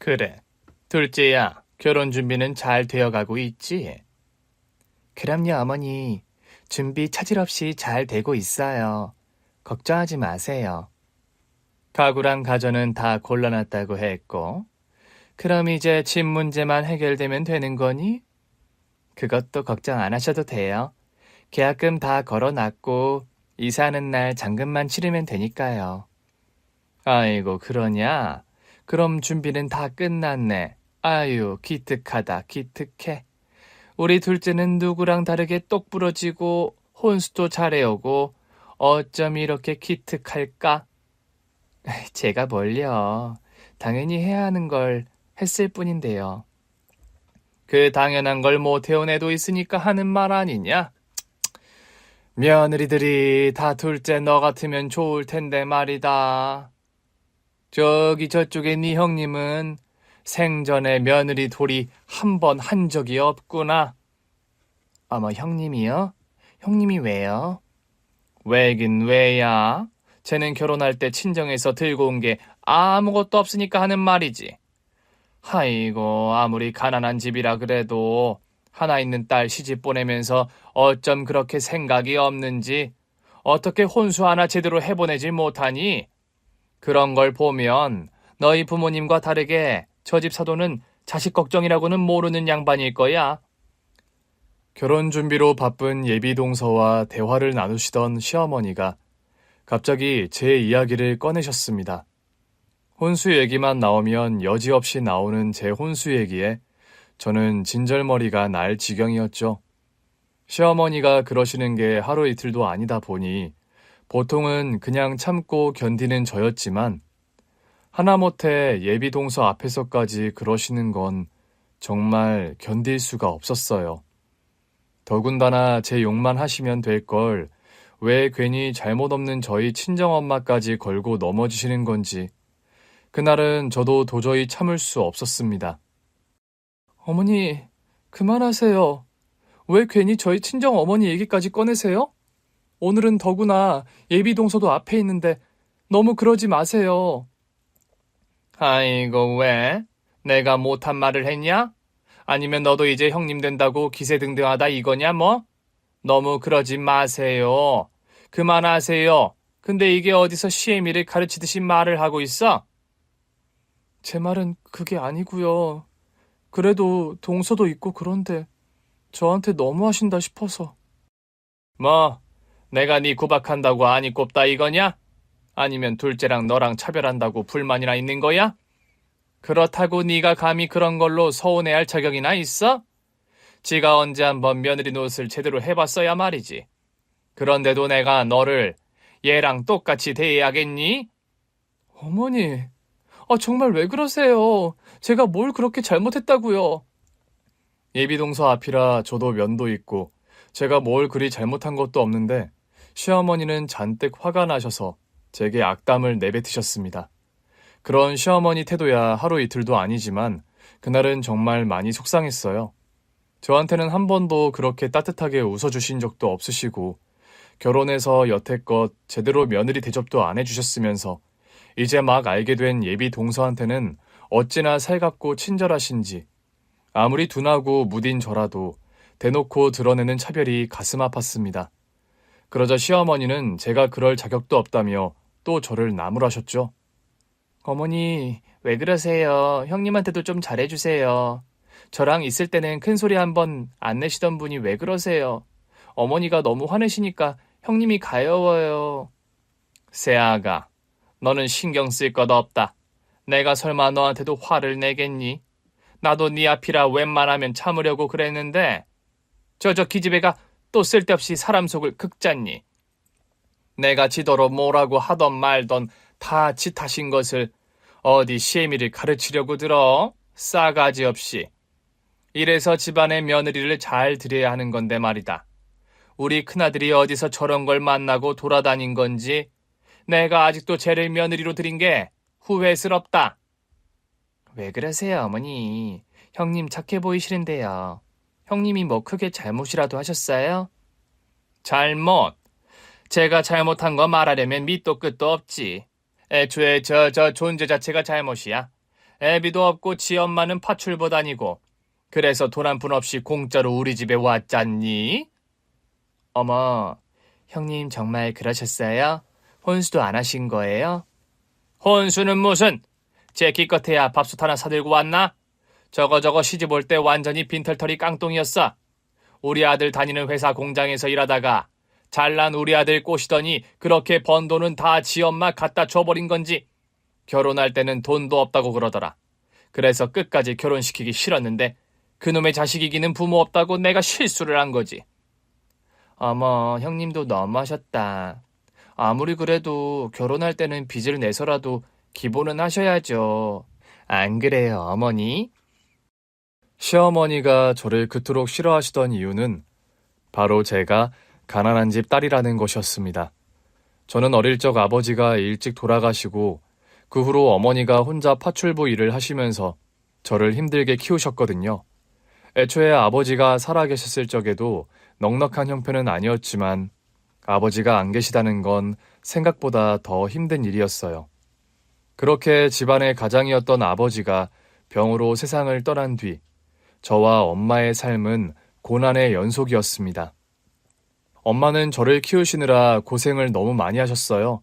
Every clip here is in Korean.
그래. 둘째야, 결혼 준비는 잘 되어가고 있지? 그럼요, 어머니. 준비 차질 없이 잘 되고 있어요. 걱정하지 마세요. 가구랑 가전은 다 골라놨다고 했고, 그럼 이제 집 문제만 해결되면 되는 거니? 그것도 걱정 안 하셔도 돼요. 계약금 다 걸어놨고, 이사하는 날 잔금만 치르면 되니까요. 아이고, 그러냐? 그럼 준비는 다 끝났네. 아유, 기특하다, 기특해. 우리 둘째는 누구랑 다르게 똑부러지고 혼수도 잘해오고 어쩜 이렇게 기특할까? 제가 뭘요. 당연히 해야 하는 걸 했을 뿐인데요. 그 당연한 걸 못해온 애도 있으니까 하는 말 아니냐? 며느리들이 다 둘째 너 같으면 좋을 텐데 말이다. 저기 저쪽에 네 형님은 생전에 며느리 돌이 한 번 한 적이 없구나. 어머, 형님이요? 형님이 왜요? 왜긴 왜야? 쟤는 결혼할 때 친정에서 들고 온 게 아무것도 없으니까 하는 말이지. 아이고, 아무리 가난한 집이라 그래도 하나 있는 딸 시집 보내면서 어쩜 그렇게 생각이 없는지, 어떻게 혼수 하나 제대로 해보내지 못하니? 그런 걸 보면 너희 부모님과 다르게 저 집 사돈은 자식 걱정이라고는 모르는 양반일 거야. 결혼 준비로 바쁜 예비 동서와 대화를 나누시던 시어머니가 갑자기 제 이야기를 꺼내셨습니다. 혼수 얘기만 나오면 여지없이 나오는 제 혼수 얘기에 저는 진절머리가 날 지경이었죠. 시어머니가 그러시는 게 하루 이틀도 아니다 보니 보통은 그냥 참고 견디는 저였지만 하다못해 예비 동서 앞에서까지 그러시는 건 정말 견딜 수가 없었어요. 더군다나 제 욕만 하시면 될 걸 왜 괜히 잘못 없는 저희 친정엄마까지 걸고 넘어지시는 건지 그날은 저도 도저히 참을 수 없었습니다. 어머니, 그만하세요. 왜 괜히 저희 친정 어머니 얘기까지 꺼내세요? 오늘은 더구나 예비 동서도 앞에 있는데 너무 그러지 마세요. 아이고, 왜? 내가 못한 말을 했냐? 아니면 너도 이제 형님 된다고 기세등등하다 이거냐 뭐? 너무 그러지 마세요. 그만하세요. 근데 이게 어디서 시애미를 가르치듯이 말을 하고 있어? 제 말은 그게 아니고요. 그래도 동서도 있고 그런데 저한테 너무하신다 싶어서. 뭐, 내가 네 구박한다고 안이 꼽다 이거냐? 아니면 둘째랑 너랑 차별한다고 불만이나 있는 거야? 그렇다고 네가 감히 그런 걸로 서운해할 자격이나 있어? 지가 언제 한번 며느리 노릇을 제대로 해봤어야 말이지. 그런데도 내가 너를 얘랑 똑같이 대해야겠니? 어머니, 정말 왜 그러세요? 제가 뭘 그렇게 잘못했다고요? 예비동서 앞이라 저도 면도 있고 제가 뭘 그리 잘못한 것도 없는데 시어머니는 잔뜩 화가 나셔서 제게 악담을 내뱉으셨습니다. 그런 시어머니 태도야 하루 이틀도 아니지만 그날은 정말 많이 속상했어요. 저한테는 한 번도 그렇게 따뜻하게 웃어주신 적도 없으시고 결혼해서 여태껏 제대로 며느리 대접도 안 해주셨으면서 이제 막 알게 된 예비 동서한테는 어찌나 살갑고 친절하신지 아무리 둔하고 무딘 저라도 대놓고 드러내는 차별이 가슴 아팠습니다. 그러자 시어머니는 제가 그럴 자격도 없다며 또 저를 나무라셨죠. 어머니, 왜 그러세요? 형님한테도 좀 잘해주세요. 저랑 있을 때는 큰 소리 한번 안 내시던 분이 왜 그러세요? 어머니가 너무 화내시니까 형님이 가여워요. 새아가, 너는 신경 쓸 것 없다. 내가 설마 너한테도 화를 내겠니? 나도 네 앞이라 웬만하면 참으려고 그랬는데 저 기집애가 또 쓸데없이 사람 속을 긁잖니. 내가 지도로 뭐라고 하던 말던 다 지 탓인 것을 어디 시애미를 가르치려고 들어? 싸가지 없이. 이래서 집안의 며느리를 잘 들여야 하는 건데 말이다. 우리 큰아들이 어디서 저런 걸 만나고 돌아다닌 건지 내가 아직도 쟤를 며느리로 들인 게 후회스럽다. 왜 그러세요, 어머니? 형님 착해 보이시는데요. 형님이 뭐 크게 잘못이라도 하셨어요? 잘못? 제가 잘못한 거 말하려면 밑도 끝도 없지. 애초에 저 존재 자체가 잘못이야. 애비도 없고 지 엄마는 파출부 다니고 그래서 돈 한 푼 없이 공짜로 우리 집에 왔잖니? 어머, 형님 정말 그러셨어요? 혼수도 안 하신 거예요? 혼수는 무슨? 제 기껏해야 밥솥 하나 사들고 왔나? 저거 시집 올 때 완전히 빈털터리 깡통이었어. 우리 아들 다니는 회사 공장에서 일하다가 잘난 우리 아들 꼬시더니 그렇게 번 돈은 다 지 엄마 갖다 줘버린 건지 결혼할 때는 돈도 없다고 그러더라. 그래서 끝까지 결혼시키기 싫었는데 그놈의 자식이기는 부모 없다고 내가 실수를 한 거지. 어머, 형님도 너무하셨다. 아무리 그래도 결혼할 때는 빚을 내서라도 기본은 하셔야죠. 안 그래요, 어머니? 시어머니가 저를 그토록 싫어하시던 이유는 바로 제가 가난한 집 딸이라는 것이었습니다. 저는 어릴 적 아버지가 일찍 돌아가시고 그 후로 어머니가 혼자 파출부 일을 하시면서 저를 힘들게 키우셨거든요. 애초에 아버지가 살아계셨을 적에도 넉넉한 형편은 아니었지만 아버지가 안 계시다는 건 생각보다 더 힘든 일이었어요. 그렇게 집안의 가장이었던 아버지가 병으로 세상을 떠난 뒤 저와 엄마의 삶은 고난의 연속이었습니다. 엄마는 저를 키우시느라 고생을 너무 많이 하셨어요.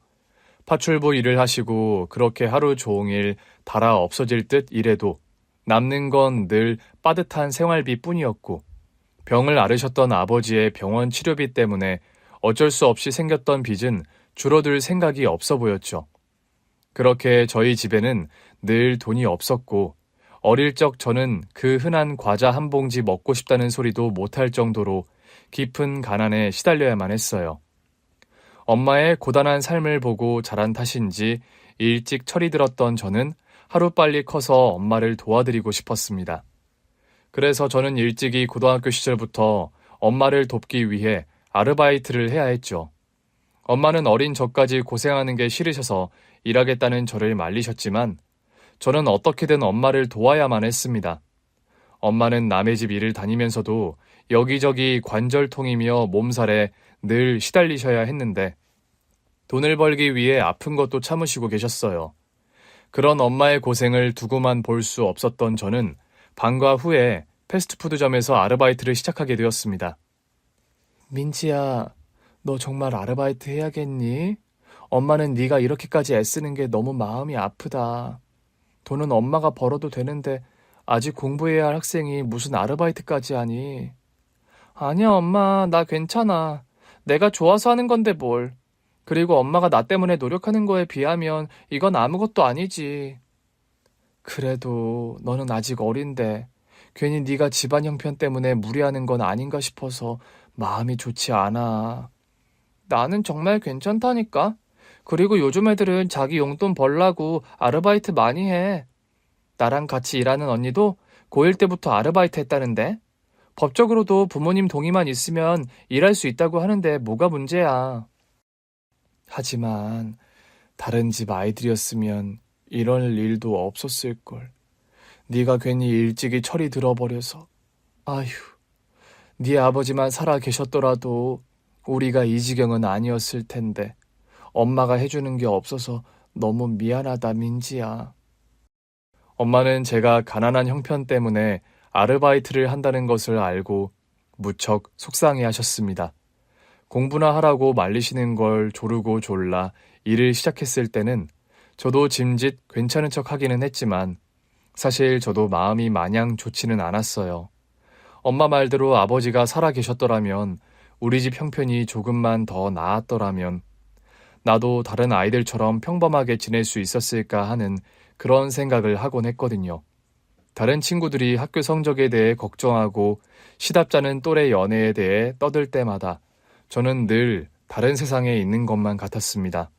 파출부 일을 하시고 그렇게 하루 종일 달아 없어질 듯 일해도 남는 건 늘 빠듯한 생활비 뿐이었고 병을 앓으셨던 아버지의 병원 치료비 때문에 어쩔 수 없이 생겼던 빚은 줄어들 생각이 없어 보였죠. 그렇게 저희 집에는 늘 돈이 없었고 어릴 적 저는 그 흔한 과자 한 봉지 먹고 싶다는 소리도 못할 정도로 깊은 가난에 시달려야만 했어요. 엄마의 고단한 삶을 보고 자란 탓인지 일찍 철이 들었던 저는 하루빨리 커서 엄마를 도와드리고 싶었습니다. 그래서 저는 일찍이 고등학교 시절부터 엄마를 돕기 위해 아르바이트를 해야 했죠. 엄마는 어린 저까지 고생하는 게 싫으셔서 일하겠다는 저를 말리셨지만 저는 어떻게든 엄마를 도와야만 했습니다. 엄마는 남의 집 일을 다니면서도 여기저기 관절통이며 몸살에 늘 시달리셔야 했는데 돈을 벌기 위해 아픈 것도 참으시고 계셨어요. 그런 엄마의 고생을 두고만 볼 수 없었던 저는 방과 후에 패스트푸드점에서 아르바이트를 시작하게 되었습니다. 민지야, 너 정말 아르바이트 해야겠니? 엄마는 네가 이렇게까지 애쓰는 게 너무 마음이 아프다. 돈은 엄마가 벌어도 되는데 아직 공부해야 할 학생이 무슨 아르바이트까지 하니? 아니야, 엄마. 나 괜찮아. 내가 좋아서 하는 건데 뭘. 그리고 엄마가 나 때문에 노력하는 거에 비하면 이건 아무것도 아니지. 그래도 너는 아직 어린데 괜히 네가 집안 형편 때문에 무리하는 건 아닌가 싶어서 마음이 좋지 않아. 나는 정말 괜찮다니까. 그리고 요즘 애들은 자기 용돈 벌라고 아르바이트 많이 해. 나랑 같이 일하는 언니도 고1 때부터 아르바이트 했다는데. 법적으로도 부모님 동의만 있으면 일할 수 있다고 하는데 뭐가 문제야. 하지만 다른 집 아이들이었으면 이럴 일도 없었을걸. 네가 괜히 일찍이 철이 들어버려서. 아휴, 네 아버지만 살아 계셨더라도 우리가 이 지경은 아니었을 텐데 엄마가 해주는 게 없어서 너무 미안하다, 민지야. 엄마는 제가 가난한 형편 때문에 아르바이트를 한다는 것을 알고 무척 속상해 하셨습니다. 공부나 하라고 말리시는 걸 조르고 졸라 일을 시작했을 때는 저도 짐짓 괜찮은 척 하기는 했지만 사실 저도 마음이 마냥 좋지는 않았어요. 엄마 말대로 아버지가 살아 계셨더라면 우리 집 형편이 조금만 더 나았더라면 나도 다른 아이들처럼 평범하게 지낼 수 있었을까 하는 그런 생각을 하곤 했거든요. 다른 친구들이 학교 성적에 대해 걱정하고 시답잖은 또래 연애에 대해 떠들 때마다 저는 늘 다른 세상에 있는 것만 같았습니다.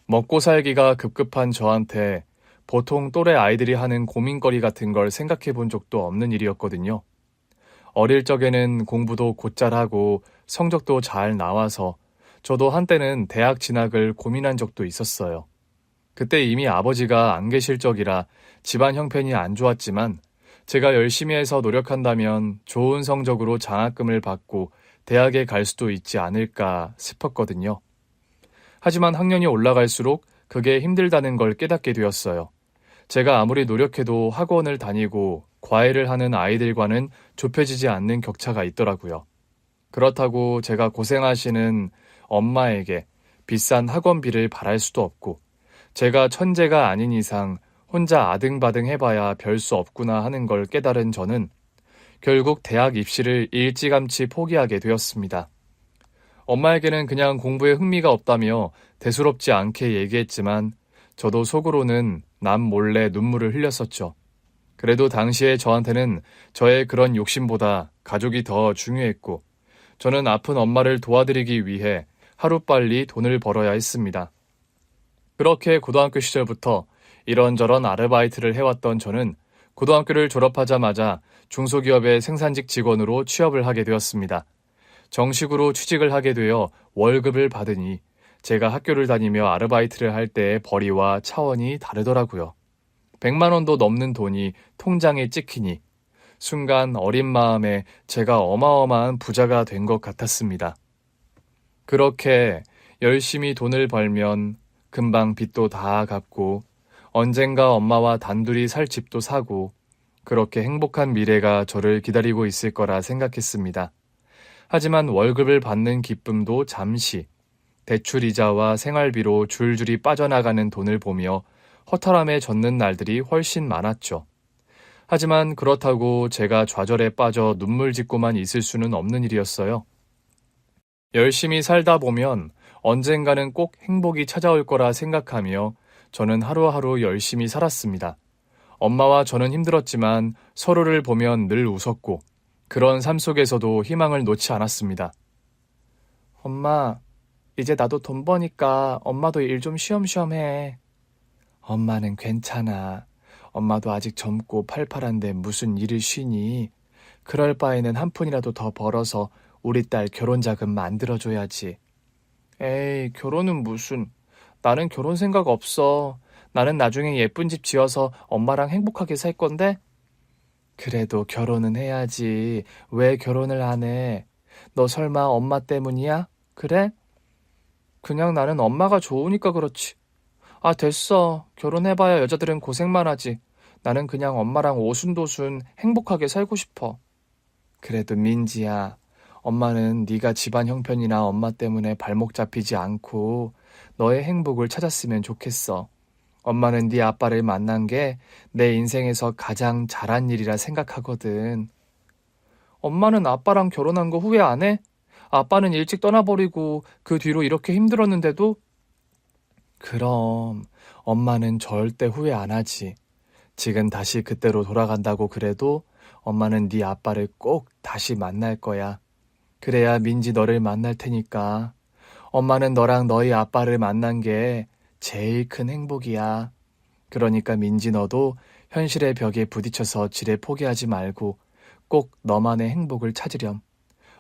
먹고 살기가 급급한 저한테 보통 또래 아이들이 하는 고민거리 같은 걸 생각해 본 적도 없는 일이었거든요. 어릴 적에는 공부도 곧잘 하고 성적도 잘 나와서 저도 한때는 대학 진학을 고민한 적도 있었어요. 그때 이미 아버지가 안 계실 적이라 집안 형편이 안 좋았지만 제가 열심히 해서 노력한다면 좋은 성적으로 장학금을 받고 대학에 갈 수도 있지 않을까 싶었거든요. 하지만 학년이 올라갈수록 그게 힘들다는 걸 깨닫게 되었어요. 제가 아무리 노력해도 학원을 다니고 과외를 하는 아이들과는 좁혀지지 않는 격차가 있더라고요. 그렇다고 제가 고생하시는 엄마에게 비싼 학원비를 바랄 수도 없고, 제가 천재가 아닌 이상 혼자 아등바등 해봐야 별 수 없구나 하는 걸 깨달은 저는 결국 대학 입시를 일찌감치 포기하게 되었습니다. 엄마에게는 그냥 공부에 흥미가 없다며 대수롭지 않게 얘기했지만 저도 속으로는 남 몰래 눈물을 흘렸었죠. 그래도 당시에 저한테는 저의 그런 욕심보다 가족이 더 중요했고, 저는 아픈 엄마를 도와드리기 위해 하루빨리 돈을 벌어야 했습니다. 그렇게 고등학교 시절부터 이런저런 아르바이트를 해왔던 저는 고등학교를 졸업하자마자 중소기업의 생산직 직원으로 취업을 하게 되었습니다. 정식으로 취직을 하게 되어 월급을 받으니 제가 학교를 다니며 아르바이트를 할 때의 벌이와 차원이 다르더라고요. 100만 원도 넘는 돈이 통장에 찍히니 순간 어린 마음에 제가 어마어마한 부자가 된 것 같았습니다. 그렇게 열심히 돈을 벌면 금방 빚도 다 갚고 언젠가 엄마와 단둘이 살 집도 사고 그렇게 행복한 미래가 저를 기다리고 있을 거라 생각했습니다. 하지만 월급을 받는 기쁨도 잠시, 대출이자와 생활비로 줄줄이 빠져나가는 돈을 보며 허탈함에 젖는 날들이 훨씬 많았죠. 하지만 그렇다고 제가 좌절에 빠져 눈물 짓고만 있을 수는 없는 일이었어요. 열심히 살다 보면 언젠가는 꼭 행복이 찾아올 거라 생각하며 저는 하루하루 열심히 살았습니다. 엄마와 저는 힘들었지만 서로를 보면 늘 웃었고 그런 삶 속에서도 희망을 놓지 않았습니다. 엄마, 이제 나도 돈 버니까 엄마도 일 좀 쉬엄쉬엄 해. 엄마는 괜찮아. 엄마도 아직 젊고 팔팔한데 무슨 일을 쉬니? 그럴 바에는 한 푼이라도 더 벌어서 우리 딸 결혼 자금 만들어줘야지. 에이, 결혼은 무슨. 나는 결혼 생각 없어. 나는 나중에 예쁜 집 지어서 엄마랑 행복하게 살 건데? 그래도 결혼은 해야지. 왜 결혼을 안 해? 너 설마 엄마 때문이야? 그래? 그냥 나는 엄마가 좋으니까 그렇지. 아, 됐어. 결혼해봐야 여자들은 고생만 하지. 나는 그냥 엄마랑 오순도순 행복하게 살고 싶어. 그래도 민지야, 엄마는 네가 집안 형편이나 엄마 때문에 발목 잡히지 않고 너의 행복을 찾았으면 좋겠어. 엄마는 네 아빠를 만난 게 내 인생에서 가장 잘한 일이라 생각하거든. 엄마는 아빠랑 결혼한 거 후회 안 해? 아빠는 일찍 떠나버리고 그 뒤로 이렇게 힘들었는데도? 그럼 엄마는 절대 후회 안 하지. 지금 다시 그때로 돌아간다고 그래도 엄마는 네 아빠를 꼭 다시 만날 거야. 그래야 민지 너를 만날 테니까. 엄마는 너랑 너희 아빠를 만난 게 제일 큰 행복이야. 그러니까 민지 너도 현실의 벽에 부딪혀서 지레 포기하지 말고 꼭 너만의 행복을 찾으렴.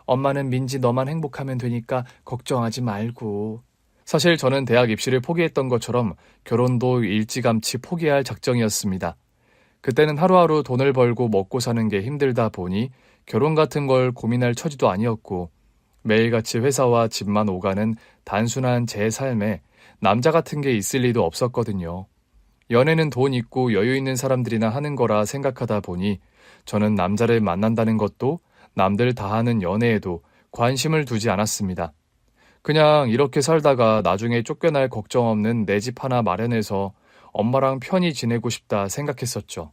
엄마는 민지 너만 행복하면 되니까 걱정하지 말고. 사실 저는 대학 입시를 포기했던 것처럼 결혼도 일찌감치 포기할 작정이었습니다. 그때는 하루하루 돈을 벌고 먹고 사는 게 힘들다 보니 결혼 같은 걸 고민할 처지도 아니었고 매일같이 회사와 집만 오가는 단순한 제 삶에 남자 같은 게 있을 리도 없었거든요. 연애는 돈 있고 여유 있는 사람들이나 하는 거라 생각하다 보니 저는 남자를 만난다는 것도 남들 다 하는 연애에도 관심을 두지 않았습니다. 그냥 이렇게 살다가 나중에 쫓겨날 걱정 없는 내 집 하나 마련해서 엄마랑 편히 지내고 싶다 생각했었죠.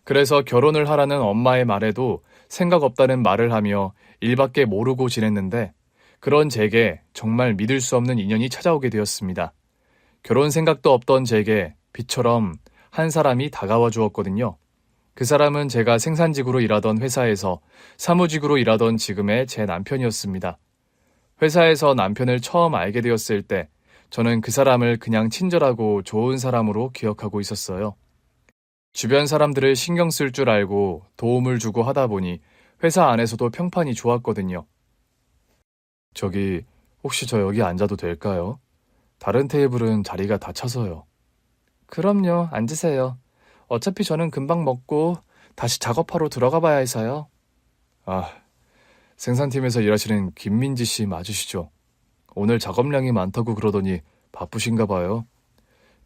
그래서 결혼을 하라는 엄마의 말에도 생각 없다는 말을 하며 일밖에 모르고 지냈는데 그런 제게 정말 믿을 수 없는 인연이 찾아오게 되었습니다. 결혼 생각도 없던 제게 빛처럼 한 사람이 다가와 주었거든요. 그 사람은 제가 생산직으로 일하던 회사에서 사무직으로 일하던 지금의 제 남편이었습니다. 회사에서 남편을 처음 알게 되었을 때 저는 그 사람을 그냥 친절하고 좋은 사람으로 기억하고 있었어요. 주변 사람들을 신경 쓸 줄 알고 도움을 주고 하다 보니 회사 안에서도 평판이 좋았거든요. 저기, 혹시 저 여기 앉아도 될까요? 다른 테이블은 자리가 다 차서요. 그럼요, 앉으세요. 어차피 저는 금방 먹고 다시 작업하러 들어가 봐야 해서요. 아, 생산팀에서 일하시는 김민지 씨 맞으시죠? 오늘 작업량이 많다고 그러더니 바쁘신가 봐요.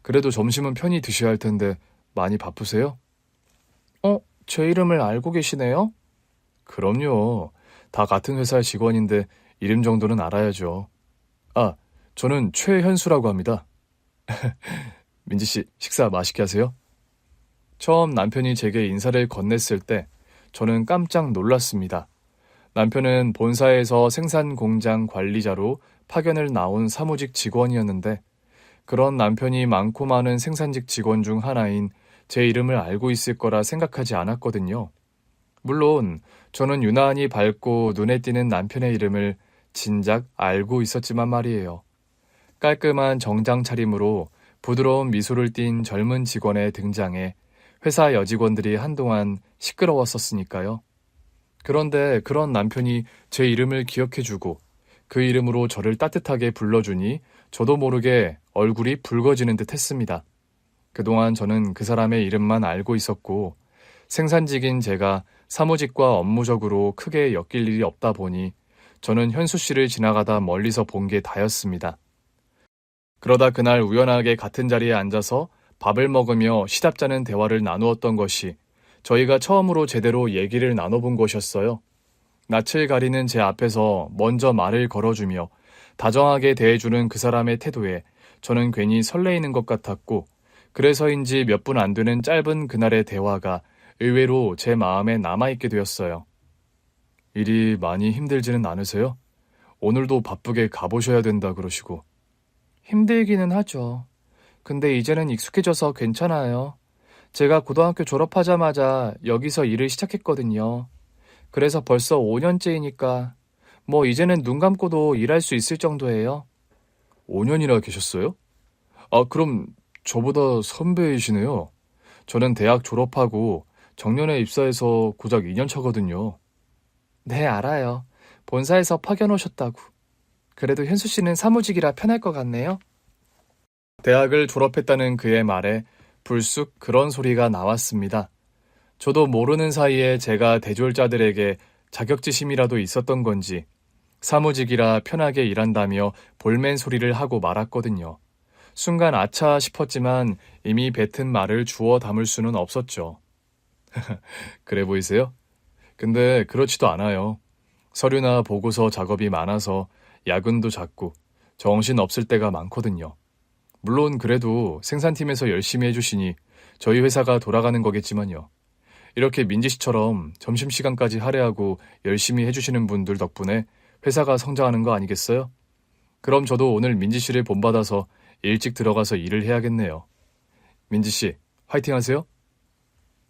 그래도 점심은 편히 드셔야 할 텐데 많이 바쁘세요? 제 이름을 알고 계시네요? 그럼요. 다 같은 회사 직원인데 이름 정도는 알아야죠. 아, 저는 최현수라고 합니다. 민지 씨, 식사 맛있게 하세요. 처음 남편이 제게 인사를 건넸을 때 저는 깜짝 놀랐습니다. 남편은 본사에서 생산 공장 관리자로 파견을 나온 사무직 직원이었는데 그런 남편이 많고 많은 생산직 직원 중 하나인 제 이름을 알고 있을 거라 생각하지 않았거든요. 물론 저는 유난히 밝고 눈에 띄는 남편의 이름을 진작 알고 있었지만 말이에요. 깔끔한 정장 차림으로 부드러운 미소를 띤 젊은 직원의 등장에 회사 여직원들이 한동안 시끄러웠었으니까요. 그런데 그런 남편이 제 이름을 기억해주고 그 이름으로 저를 따뜻하게 불러주니 저도 모르게 얼굴이 붉어지는 듯 했습니다. 그동안 저는 그 사람의 이름만 알고 있었고 생산직인 제가 사무직과 업무적으로 크게 엮일 일이 없다 보니 저는 현수 씨를 지나가다 멀리서 본 게 다였습니다. 그러다 그날 우연하게 같은 자리에 앉아서 밥을 먹으며 시답잖은 대화를 나누었던 것이 저희가 처음으로 제대로 얘기를 나눠본 것이었어요. 낯을 가리는 제 앞에서 먼저 말을 걸어주며 다정하게 대해주는 그 사람의 태도에 저는 괜히 설레이는 것 같았고 그래서인지 몇 분 안 되는 짧은 그날의 대화가 의외로 제 마음에 남아있게 되었어요. 일이 많이 힘들지는 않으세요? 오늘도 바쁘게 가보셔야 된다 그러시고. 힘들기는 하죠. 근데 이제는 익숙해져서 괜찮아요. 제가 고등학교 졸업하자마자 여기서 일을 시작했거든요. 그래서 벌써 5년째이니까 뭐 이제는 눈 감고도 일할 수 있을 정도예요. 5년이나 계셨어요? 아, 그럼 저보다 선배이시네요. 저는 대학 졸업하고 정년에 입사해서 고작 2년 차거든요. 네, 알아요. 본사에서 파견 오셨다고. 그래도 현수 씨는 사무직이라 편할 것 같네요. 대학을 졸업했다는 그의 말에 불쑥 그런 소리가 나왔습니다. 저도 모르는 사이에 제가 대졸자들에게 자격지심이라도 있었던 건지 사무직이라 편하게 일한다며 볼멘 소리를 하고 말았거든요. 순간 아차 싶었지만 이미 뱉은 말을 주워 담을 수는 없었죠. 그래 보이세요? 근데 그렇지도 않아요. 서류나 보고서 작업이 많아서 야근도 잦고 정신 없을 때가 많거든요. 물론 그래도 생산팀에서 열심히 해주시니 저희 회사가 돌아가는 거겠지만요. 이렇게 민지 씨처럼 점심시간까지 할애하고 열심히 해주시는 분들 덕분에 회사가 성장하는 거 아니겠어요? 그럼 저도 오늘 민지 씨를 본받아서 일찍 들어가서 일을 해야겠네요. 민지 씨, 화이팅 하세요.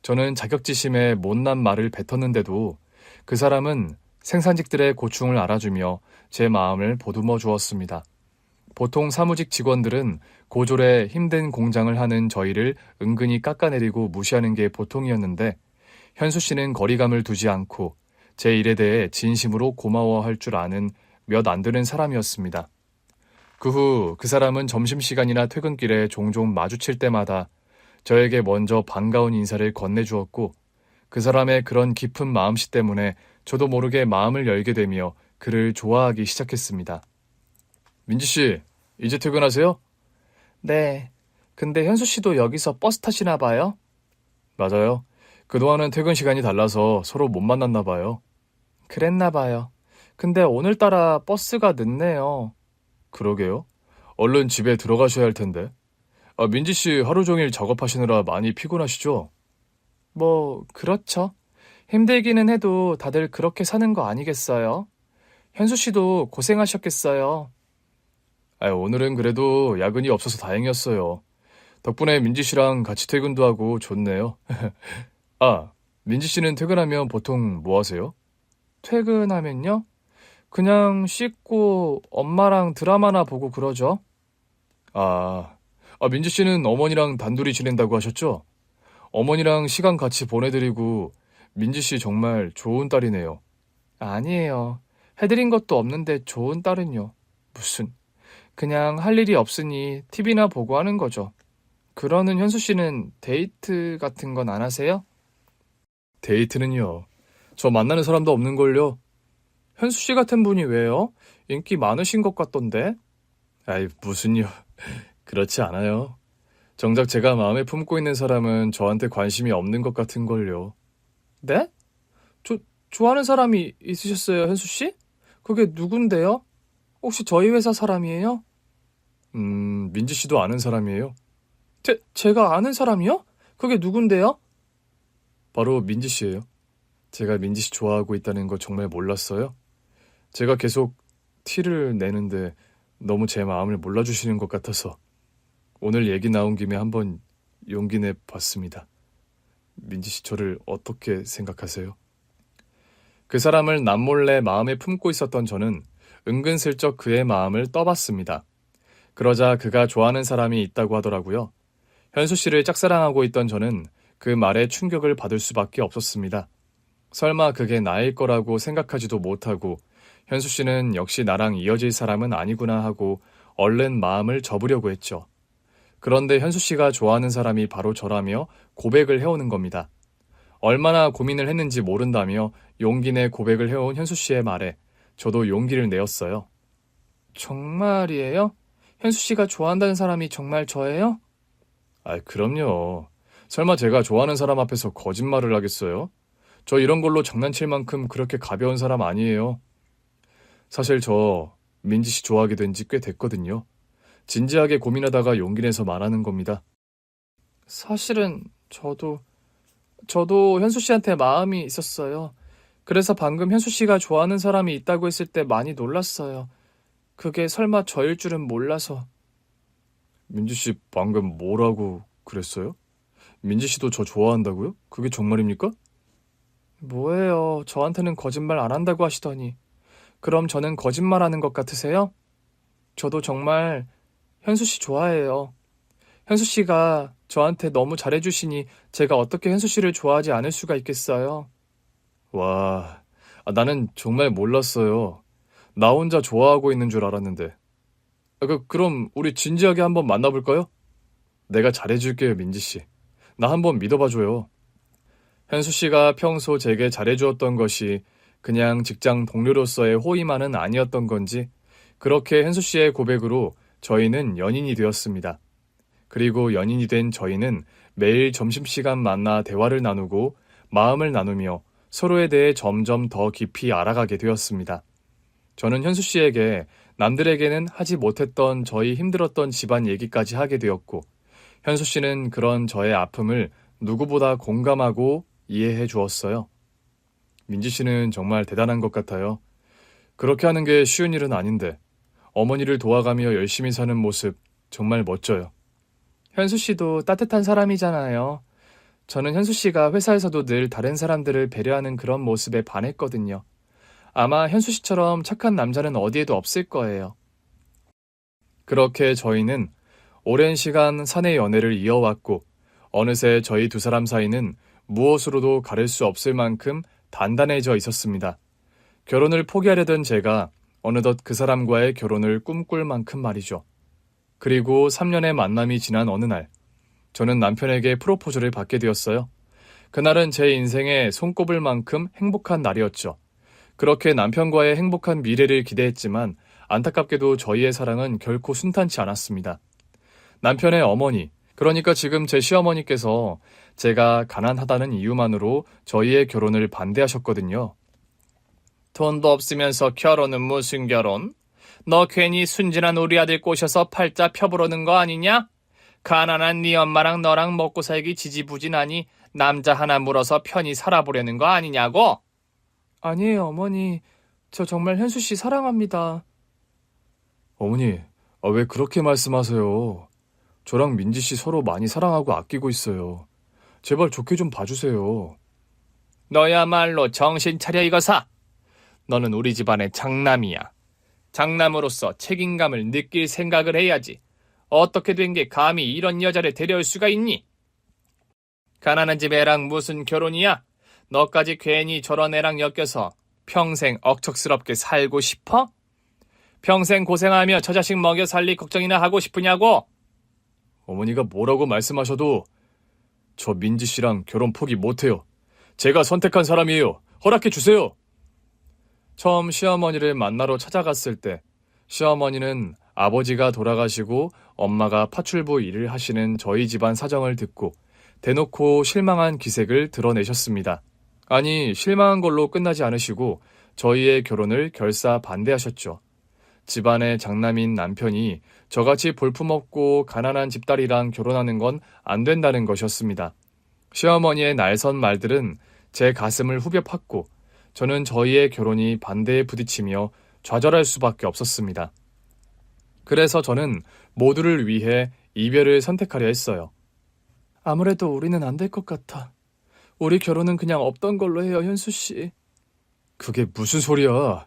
저는 자격지심에 못난 말을 뱉었는데도 그 사람은 생산직들의 고충을 알아주며 제 마음을 보듬어 주었습니다. 보통 사무직 직원들은 고졸에 힘든 공장을 하는 저희를 은근히 깎아내리고 무시하는 게 보통이었는데 현수 씨는 거리감을 두지 않고 제 일에 대해 진심으로 고마워할 줄 아는 몇 안 되는 사람이었습니다. 그 후 그 사람은 점심시간이나 퇴근길에 종종 마주칠 때마다 저에게 먼저 반가운 인사를 건네주었고 그 사람의 그런 깊은 마음씨 때문에 저도 모르게 마음을 열게 되며 그를 좋아하기 시작했습니다. 민지 씨, 이제 퇴근하세요? 네. 근데 현수 씨도 여기서 버스 타시나 봐요? 맞아요. 그동안은 퇴근 시간이 달라서 서로 못 만났나 봐요. 그랬나 봐요. 근데 오늘따라 버스가 늦네요. 그러게요. 얼른 집에 들어가셔야 할 텐데. 민지 씨 하루 종일 작업하시느라 많이 피곤하시죠? 뭐, 그렇죠. 힘들기는 해도 다들 그렇게 사는 거 아니겠어요? 현수 씨도 고생하셨겠어요. 오늘은 그래도 야근이 없어서 다행이었어요. 덕분에 민지 씨랑 같이 퇴근도 하고 좋네요. 민지 씨는 퇴근하면 보통 뭐 하세요? 퇴근하면요? 그냥 씻고 엄마랑 드라마나 보고 그러죠. 민지 씨는 어머니랑 단둘이 지낸다고 하셨죠? 어머니랑 시간 같이 보내드리고 민지 씨 정말 좋은 딸이네요. 아니에요. 해드린 것도 없는데 좋은 딸은요. 무슨. 그냥 할 일이 없으니 TV나 보고 하는 거죠. 그러는 현수 씨는 데이트 같은 건 안 하세요? 데이트는요. 저 만나는 사람도 없는걸요. 현수 씨 같은 분이 왜요? 인기 많으신 것 같던데. 무슨요. 그렇지 않아요. 정작 제가 마음에 품고 있는 사람은 저한테 관심이 없는 것 같은걸요. 네? 좋아하는 사람이 있으셨어요, 현수 씨? 그게 누군데요? 혹시 저희 회사 사람이에요? 민지 씨도 아는 사람이에요. 제가 아는 사람이요? 그게 누군데요? 바로 민지 씨예요. 제가 민지 씨 좋아하고 있다는 거 정말 몰랐어요? 제가 계속 티를 내는데 너무 제 마음을 몰라주시는 것 같아서 오늘 얘기 나온 김에 한번 용기 내 봤습니다. 민지 씨 저를 어떻게 생각하세요? 그 사람을 남몰래 마음에 품고 있었던 저는 은근슬쩍 그의 마음을 떠봤습니다. 그러자 그가 좋아하는 사람이 있다고 하더라고요. 현수 씨를 짝사랑하고 있던 저는 그 말에 충격을 받을 수밖에 없었습니다. 설마 그게 나일 거라고 생각하지도 못하고 현수 씨는 역시 나랑 이어질 사람은 아니구나 하고 얼른 마음을 접으려고 했죠. 그런데 현수 씨가 좋아하는 사람이 바로 저라며 고백을 해오는 겁니다. 얼마나 고민을 했는지 모른다며 용기 내 고백을 해온 현수 씨의 말에 저도 용기를 내었어요. 정말이에요? 현수 씨가 좋아한다는 사람이 정말 저예요? 그럼요. 설마 제가 좋아하는 사람 앞에서 거짓말을 하겠어요? 저 이런 걸로 장난칠 만큼 그렇게 가벼운 사람 아니에요. 사실 저 민지 씨 좋아하게 된 지 꽤 됐거든요. 진지하게 고민하다가 용기 내서 말하는 겁니다. 사실은 저도 현수 씨한테 마음이 있었어요. 그래서 방금 현수 씨가 좋아하는 사람이 있다고 했을 때 많이 놀랐어요. 그게 설마 저일 줄은 몰라서. 민지 씨 방금 뭐라고 그랬어요? 민지 씨도 저 좋아한다고요? 그게 정말입니까? 뭐예요? 저한테는 거짓말 안 한다고 하시더니. 그럼 저는 거짓말하는 것 같으세요? 저도 정말 현수 씨 좋아해요. 현수 씨가 저한테 너무 잘해주시니 제가 어떻게 현수 씨를 좋아하지 않을 수가 있겠어요? 와, 나는 정말 몰랐어요. 나 혼자 좋아하고 있는 줄 알았는데. 그럼 우리 진지하게 한번 만나볼까요? 내가 잘해줄게요, 민지 씨. 나 한번 믿어봐줘요. 현수 씨가 평소 제게 잘해주었던 것이 그냥 직장 동료로서의 호의만은 아니었던 건지 그렇게 현수 씨의 고백으로 저희는 연인이 되었습니다. 그리고 연인이 된 저희는 매일 점심시간 만나 대화를 나누고 마음을 나누며 서로에 대해 점점 더 깊이 알아가게 되었습니다. 저는 현수 씨에게 남들에게는 하지 못했던 저희 힘들었던 집안 얘기까지 하게 되었고 현수 씨는 그런 저의 아픔을 누구보다 공감하고 이해해 주었어요. 민지 씨는 정말 대단한 것 같아요. 그렇게 하는 게 쉬운 일은 아닌데 어머니를 도와가며 열심히 사는 모습 정말 멋져요. 현수 씨도 따뜻한 사람이잖아요. 저는 현수 씨가 회사에서도 늘 다른 사람들을 배려하는 그런 모습에 반했거든요. 아마 현수 씨처럼 착한 남자는 어디에도 없을 거예요. 그렇게 저희는 오랜 시간 사내 연애를 이어왔고 어느새 저희 두 사람 사이는 무엇으로도 가릴 수 없을 만큼 단단해져 있었습니다. 결혼을 포기하려던 제가 어느덧 그 사람과의 결혼을 꿈꿀 만큼 말이죠. 그리고 3년의 만남이 지난 어느 날, 저는 남편에게 프로포즈를 받게 되었어요. 그날은 제 인생에 손꼽을 만큼 행복한 날이었죠. 그렇게 남편과의 행복한 미래를 기대했지만 안타깝게도 저희의 사랑은 결코 순탄치 않았습니다. 남편의 어머니, 그러니까 지금 제 시어머니께서 제가 가난하다는 이유만으로 저희의 결혼을 반대하셨거든요. 돈도 없으면서 결혼은 무슨 결혼? 너 괜히 순진한 우리 아들 꼬셔서 팔자 펴부르는 거 아니냐? 가난한 네 엄마랑 너랑 먹고 살기 지지부진하니 남자 하나 물어서 편히 살아보려는 거 아니냐고? 아니에요, 어머니. 저 정말 현수 씨 사랑합니다. 어머니, 왜 그렇게 말씀하세요? 저랑 민지 씨 서로 많이 사랑하고 아끼고 있어요. 제발 좋게 좀 봐주세요. 너야말로 정신 차려 이거사. 너는 우리 집안의 장남이야. 장남으로서 책임감을 느낄 생각을 해야지. 어떻게 된 게 감히 이런 여자를 데려올 수가 있니? 가난한 집 애랑 무슨 결혼이야? 너까지 괜히 저런 애랑 엮여서 평생 억척스럽게 살고 싶어? 평생 고생하며 저 자식 먹여 살릴 걱정이나 하고 싶으냐고? 어머니가 뭐라고 말씀하셔도 저 민지 씨랑 결혼 포기 못해요. 제가 선택한 사람이에요. 허락해 주세요. 처음 시어머니를 만나러 찾아갔을 때 시어머니는 아버지가 돌아가시고 엄마가 파출부 일을 하시는 저희 집안 사정을 듣고 대놓고 실망한 기색을 드러내셨습니다. 아니, 실망한 걸로 끝나지 않으시고 저희의 결혼을 결사 반대하셨죠. 집안의 장남인 남편이 저같이 볼품없고 가난한 집딸이랑 결혼하는 건 안 된다는 것이었습니다. 시어머니의 날선 말들은 제 가슴을 후벼 팠고 저는 저희의 결혼이 반대에 부딪히며 좌절할 수밖에 없었습니다. 그래서 저는 모두를 위해 이별을 선택하려 했어요. 아무래도 우리는 안 될 것 같아. 우리 결혼은 그냥 없던 걸로 해요, 현수 씨. 그게 무슨 소리야?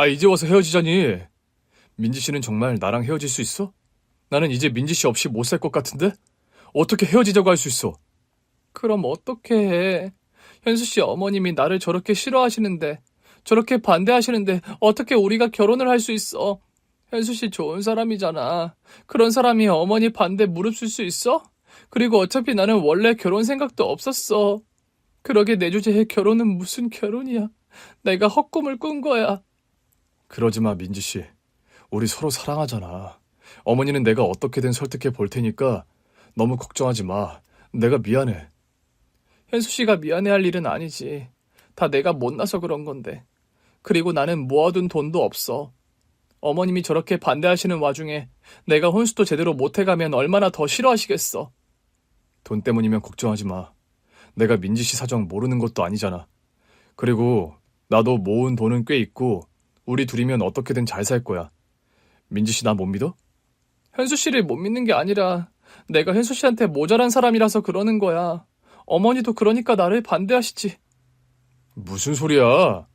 이제 와서 헤어지자니. 민지 씨는 정말 나랑 헤어질 수 있어? 나는 이제 민지 씨 없이 못 살 것 같은데? 어떻게 헤어지자고 할 수 있어? 그럼 어떻게 해? 현수 씨 어머님이 나를 저렇게 싫어하시는데, 저렇게 반대하시는데 어떻게 우리가 결혼을 할 수 있어? 현수 씨 좋은 사람이잖아. 그런 사람이 어머니 반대 무릅쓸 수 있어? 그리고 어차피 나는 원래 결혼 생각도 없었어. 그러게 내 주제에 결혼은 무슨 결혼이야. 내가 헛꿈을 꾼 거야. 그러지 마, 민지 씨. 우리 서로 사랑하잖아. 어머니는 내가 어떻게든 설득해 볼 테니까 너무 걱정하지 마. 내가 미안해. 현수 씨가 미안해할 일은 아니지. 다 내가 못나서 그런 건데. 그리고 나는 모아둔 돈도 없어. 어머님이 저렇게 반대하시는 와중에 내가 혼수도 제대로 못해가면 얼마나 더 싫어하시겠어. 돈 때문이면 걱정하지 마. 내가 민지 씨 사정 모르는 것도 아니잖아. 그리고 나도 모은 돈은 꽤 있고 우리 둘이면 어떻게든 잘 살 거야. 민지 씨 나 못 믿어? 현수 씨를 못 믿는 게 아니라 내가 현수 씨한테 모자란 사람이라서 그러는 거야. 어머니도 그러니까 나를 반대하시지. 무슨 소리야?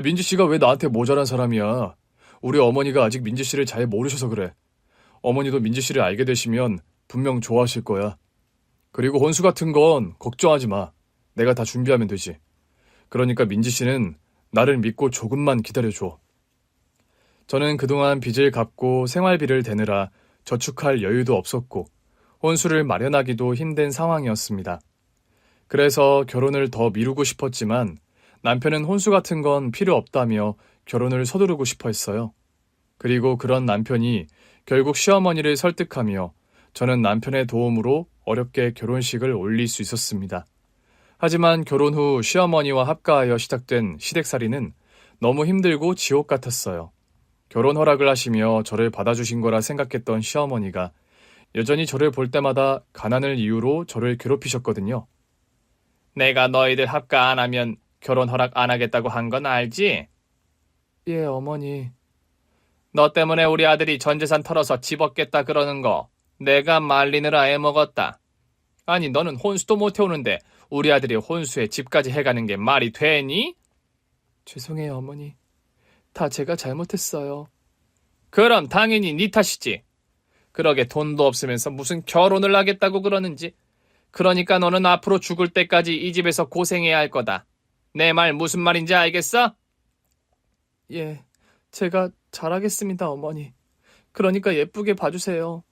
민지 씨가 왜 나한테 모자란 사람이야? 우리 어머니가 아직 민지 씨를 잘 모르셔서 그래. 어머니도 민지 씨를 알게 되시면 분명 좋아하실 거야. 그리고 혼수 같은 건 걱정하지 마. 내가 다 준비하면 되지. 그러니까 민지 씨는 나를 믿고 조금만 기다려줘. 저는 그동안 빚을 갚고 생활비를 대느라 저축할 여유도 없었고 혼수를 마련하기도 힘든 상황이었습니다. 그래서 결혼을 더 미루고 싶었지만 남편은 혼수 같은 건 필요 없다며 결혼을 서두르고 싶어 했어요. 그리고 그런 남편이 결국 시어머니를 설득하며 저는 남편의 도움으로 어렵게 결혼식을 올릴 수 있었습니다. 하지만 결혼 후 시어머니와 합가하여 시작된 시댁살이는 너무 힘들고 지옥 같았어요. 결혼 허락을 하시며 저를 받아주신 거라 생각했던 시어머니가 여전히 저를 볼 때마다 가난을 이유로 저를 괴롭히셨거든요. 내가 너희들 합가 안 하면 결혼 허락 안 하겠다고 한 건 알지? 예, 어머니. 너 때문에 우리 아들이 전 재산 털어서 집 얻겠다 그러는 거 내가 말리느라 애먹었다. 아니, 너는 혼수도 못 해오는데 우리 아들이 혼수에 집까지 해가는 게 말이 되니? 죄송해요, 어머니. 다 제가 잘못했어요. 그럼 당연히 네 탓이지. 그러게 돈도 없으면서 무슨 결혼을 하겠다고 그러는지. 그러니까 너는 앞으로 죽을 때까지 이 집에서 고생해야 할 거다. 내 말 무슨 말인지 알겠어? 예, 제가 잘하겠습니다, 어머니. 그러니까 예쁘게 봐주세요.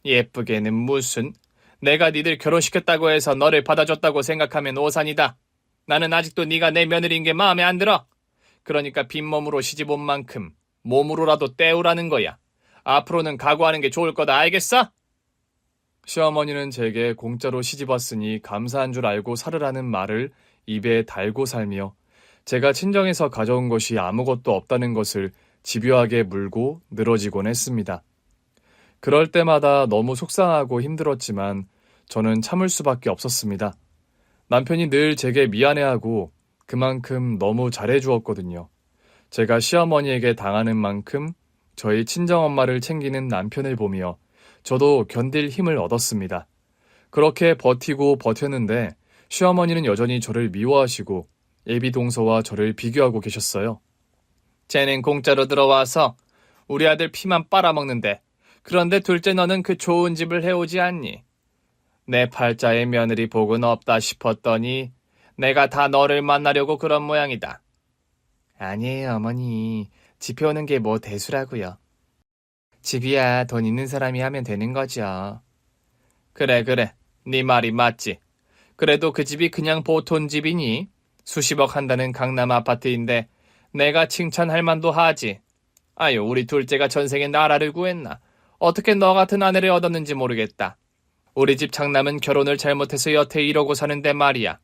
예쁘게는 무슨. 내가 니들 결혼시켰다고 해서 너를 받아줬다고 생각하면 오산이다. 나는 아직도 네가 내 며느리인 게 마음에 안 들어. 그러니까 빈몸으로 시집 온 만큼 몸으로라도 때우라는 거야. 앞으로는 각오하는 게 좋을 거다, 알겠어? 시어머니는 제게 공짜로 시집 왔으니 감사한 줄 알고 살으라는 말을 입에 달고 살며 제가 친정에서 가져온 것이 아무것도 없다는 것을 집요하게 물고 늘어지곤 했습니다. 그럴 때마다 너무 속상하고 힘들었지만 저는 참을 수밖에 없었습니다. 남편이 늘 제게 미안해하고 그만큼 너무 잘해주었거든요. 제가 시어머니에게 당하는 만큼 저희 친정엄마를 챙기는 남편을 보며 저도 견딜 힘을 얻었습니다. 그렇게 버티고 버텼는데 시어머니는 여전히 저를 미워하시고 예비동서와 저를 비교하고 계셨어요. 쟤는 공짜로 들어와서 우리 아들 피만 빨아먹는데 그런데 둘째 너는 그 좋은 집을 해오지 않니? 내 팔자의 며느리 복은 없다 싶었더니 내가 다 너를 만나려고 그런 모양이다. 아니에요, 어머니. 집 해오는 게 뭐 대수라고요. 집이야 돈 있는 사람이 하면 되는 거죠. 그래, 네 말이 맞지. 그래도 그 집이 그냥 보통 집이니? 수십억 한다는 강남 아파트인데 내가 칭찬할 만도 하지. 아유, 우리 둘째가 전생에 나라를 구했나? 어떻게 너 같은 아내를 얻었는지 모르겠다. 우리 집 장남은 결혼을 잘못해서 여태 이러고 사는데 말이야.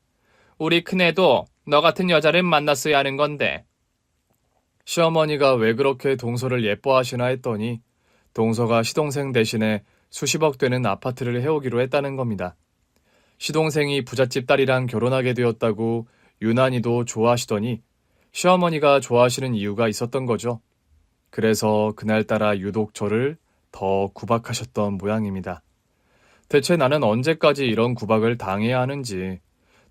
우리 큰애도 너 같은 여자를 만났어야 하는 건데. 시어머니가 왜 그렇게 동서를 예뻐하시나 했더니 동서가 시동생 대신에 수십억 되는 아파트를 해오기로 했다는 겁니다. 시동생이 부잣집 딸이랑 결혼하게 되었다고 유난히도 좋아하시더니 시어머니가 좋아하시는 이유가 있었던 거죠. 그래서 그날따라 유독 저를 더 구박하셨던 모양입니다. 대체 나는 언제까지 이런 구박을 당해야 하는지,